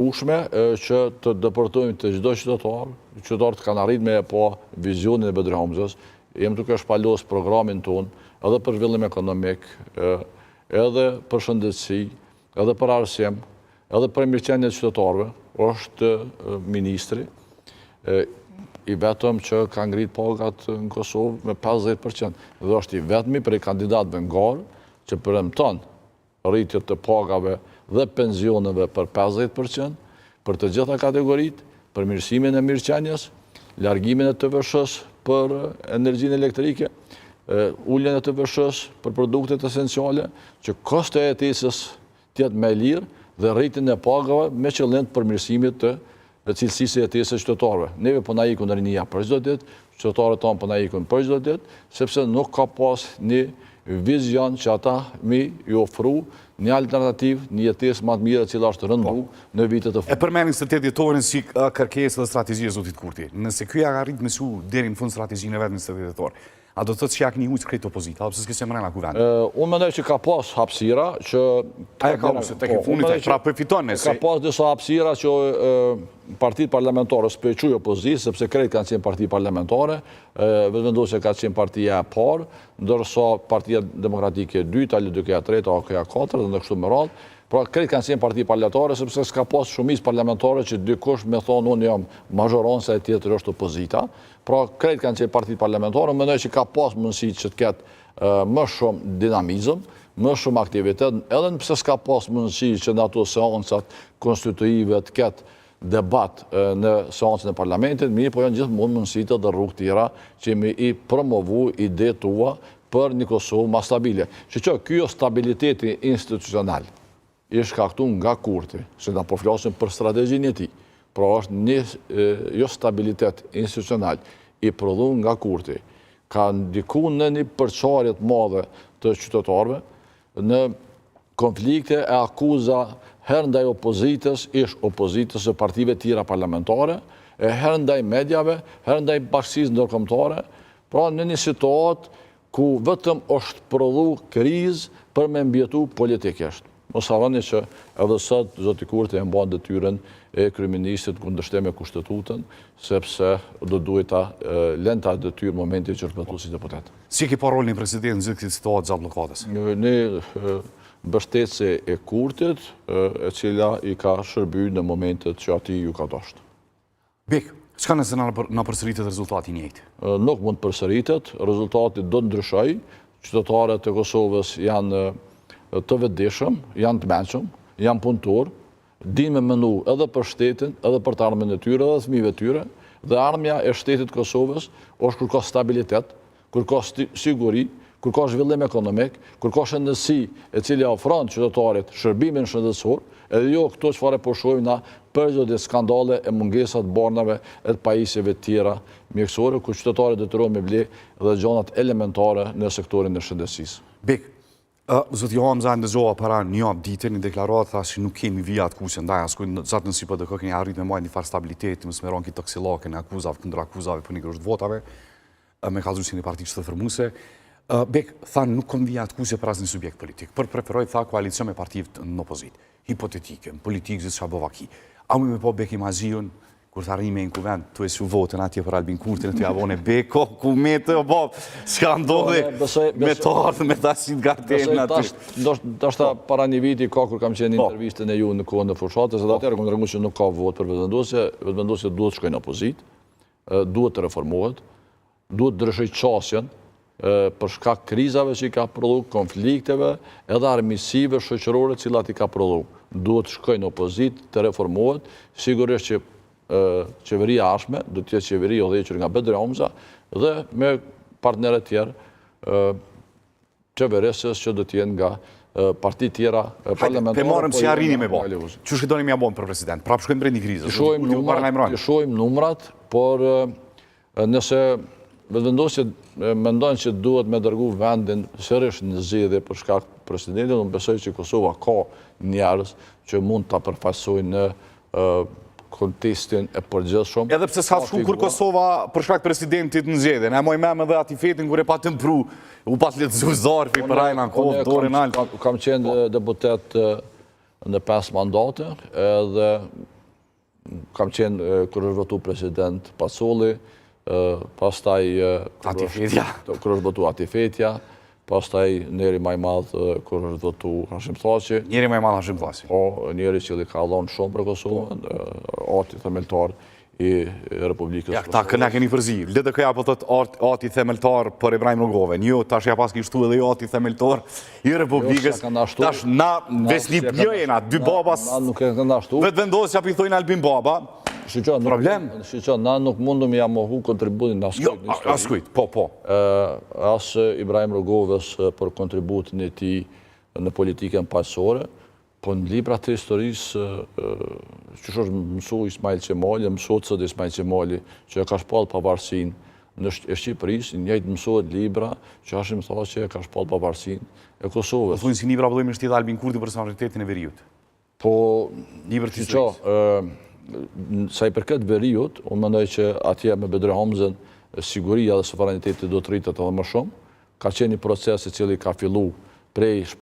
ushme që të dëpërtojmë të çdo qytetar, qytetarët kanë arrit me po vizionin e Bedir Hamzës, jem duke shpalos programin tonë, edhe për zhvillim ekonomik, edhe për shëndetësi, edhe për arsim, edhe për mirëqenien e qytetarëve, është ministri i vetëm që ka ngrit pagat në Kosovë me 50%. Dhe është i vetmi për i kandidatëve ngarë që premton rritjet të pagave dhe pensioneve për 50%, për të gjitha kategoritë, për mirësimin e mirëqenies, largimin e TVSH-s për energjinë elektrike, uljen e TVSH-s për produktet esenciale, që kosto e jetesës tjetë më e lirë dhe rritjen e pagave me qëllim të përmirësimit të cilësisë e jetesës qytetarëve. Neve po na ikun rinjia për çdo ditë, qytetarët tonë po na ikun për çdo ditë, sepse nuk ka pas një vizion që ata mi ju ofru një alternativë, një jetesë më të mirë e cila është rëndu në vitet e fundit. E përmenin se 8 dhjetorin si kërkesë dhe strategji e zotit Kurti. Nëse ky ka arrit me su deri në fund strategjinë e vet në 8 dhjetor, a do të thotë që ja keni ujtë krejt opozita, apo se s'ke mrena ku vend? Unë mendoj që ka pas hapësira që... Aja ka se tek i fundit e pra përfiton nëse... Ka pas disa hapësira që partitë parlamentare s'pequj opozitë, sepse krejt kanë qenë partitë parlamentare, vetëvendosja ka qenë partia e parë, ndërsa partia demokratike 2, LDK 3, AK 4 dhe në kështu me radhë. Pra, krejt kanë qenë parti parlamentare, sepse s'ka pas shumicë parlamentare që dikush me thonë unë jam mazhoronse e tjetër është opozita. Pra, krejt kanë qenë parti parlamentare, mendoj që ka pas mundësi që të ketë më shumë dinamizëm, më shumë aktivitet, edhe nëse s'ka pas mundësi që në ato seancat konstituive të ketë debat në seancën e parlamentit, mirë po janë gjithmonë mundësitë dhe rrugë tjera që mi i promovu ide tua për një Kosovë ma stabile. Që kjo stabiliteti institucional i shkaktu nga Kurti, se da po flasim për strategjinë e tij, pra është një stabilitet institucional i prodhu nga Kurti, ka ndiku në një përçarje të madhe të qytetarëve, në konflikte e akuza herë ndaj opozitës, ish opozitës e partive tjera parlamentare, herë ndaj medjave, herë ndaj bashkësisë ndërkombëtare, pra në një situatë ku vetëm është prodhu krizë për me mbjetu politikisht. Mos harroni që edhe sot zoti Kurti e mban detyrën e kryeministit kundërshtim me kushtetutën, sepse do duhet ta lënë ta detyrë momentin që është mbështetur si deputet. Si ke pa rolin e presidentit në këtë situatë gjatë blokadës? Ne mbështetëse e Kurtit, e cila i ka shërbyer në momentet që ati ju ka dashur. Bek, çka nëse na përsëritet rezultati i njëjtë? Nuk mund përsëritet, rezultati do të ndryshojë. Qytetarët e Kosovës janë të vetëdijshëm, janë të mençëm, janë punëtor, dinë me mendu edhe për shtetin, edhe për të ardhmen e tyre, edhe fëmijëve tyre, dhe ardhmja e shtetit Kosovës është kur ka stabilitet, kur ka siguri, kur ka zhvillim ekonomik, kur ka shëndetësi e cila ofron qytetarit shërbimin shëndetësor, edhe jo këto çfarë po shohim na përgjithë skandale e mungesat barnave e të pajisjeve tjera mjekësore, ku qytetarit detyrohen me ble dhe gjanat elementare në sektorin e shëndetësisë. Bek, zoti Hamza ndëzova para një dite një deklaratë, thash që nuk kemi vija akuse ndaj askujt, zatë në SPDK keni arrit me marrë një farë stabiliteti, mos me ronki toksilake në akuzave kundër akuzave për një grosht votave, me kallëzuesin e partisë shtetërmuese. Bek tha nuk kom vija akuse për asnjë subjekt politik, por preferoj tha koalicion me partive në opozitë, hipotetike, në politikë gjithçka bovaki. A më po Bek Imaziun kur të arrijme në kuvend, tu e su votën atje për Albin Kurtin, të javone Beko, ku me të bob, s'ka ndodhi me të ardhë, me ta si të gartelën aty. Dashta para një viti ka kur kam qenë intervistën e ju në kohën e fushatës, edhe atërë këmë të rëngu që nuk ka votë për vetëvendosje, vetëvendosje duhet shkojnë opozitë, duhet të reformohet, duhet të ndryshoj qasjen, për shkak krizave që i ka prodhu, konflikteve, edhe armisive shoqërore cilat i ka prodhu. Duhet shkojnë opozitë, të reformohet, sigurisht që qeveria ashme, do t'jetë qeveri o dheqër nga Bedir Hamza, dhe me partnerët tjerë qeveresës që do t'jenë nga parti tjera parlamentare. Pe marëm si arrini me bo. Që shkëtoni mja bon për president? Prap shkojmë bre një krizë. Të shojmë numrat, por nëse vetëvendosjet mendojnë që duhet me dërgu vendin sërish në zgjedhje për shkak presidentit, unë besoj që Kosova ka njerëz që mund ta përfaqësojnë në kontekstin e përgjithshëm. Edhe pse s'ka shku kur Kosova për shkak presidentit në zgjedhje. Ne mojmë edhe aty fetin kur e patëm pru, u pat letëzu Zarfi për ajna kohë, dorën altë. Kam qenë deputet në 5 mandate, edhe kam qenë kër është votu president Paculli, pastaj kër është votu Atifetja, pastaj njeri maj madhë kër është votu Hashim Thaçi. Njeri maj madhë Hashim Thaçi. Po, njeri që li ka dhonë shumë për Kosovën, ati themeltar i Republikës Kosovë. Ta këna keni përzi, lidhe këja po thët ati themeltar për Ibrahim Rogove, një tash ja pas kishtu edhe ati themeltar i Republikës, tash na vesni bjojena, dy babas, vetë vendosë që api thojnë Albin Baba, problem? Shqyqo, na nuk mundum ja mohu kontributin askujt, po. Asë Ibrahim Rogoves për kontributin e ti në politikën paqësore, po në librat të historisë, që është mësu Ismail Qemali, mësot sëtë Ismail Qemali, që e ka shpallë pavarësin në Shqipërisë, njëjtë mësot libra që Hashim Thaçi e ka shpallë pavarësin e Kosovës. Po thunë si libra përdojmë shtidhe Albin Kurti për personalitetin e Veriut. Po, libra të historisë. Sa i përket Veriut, unë mendoj që atje me Bedre Hamzën, siguria dhe suvereniteti do të rritet edhe më shumë. Ka qenë një proces i cili ka fillu prej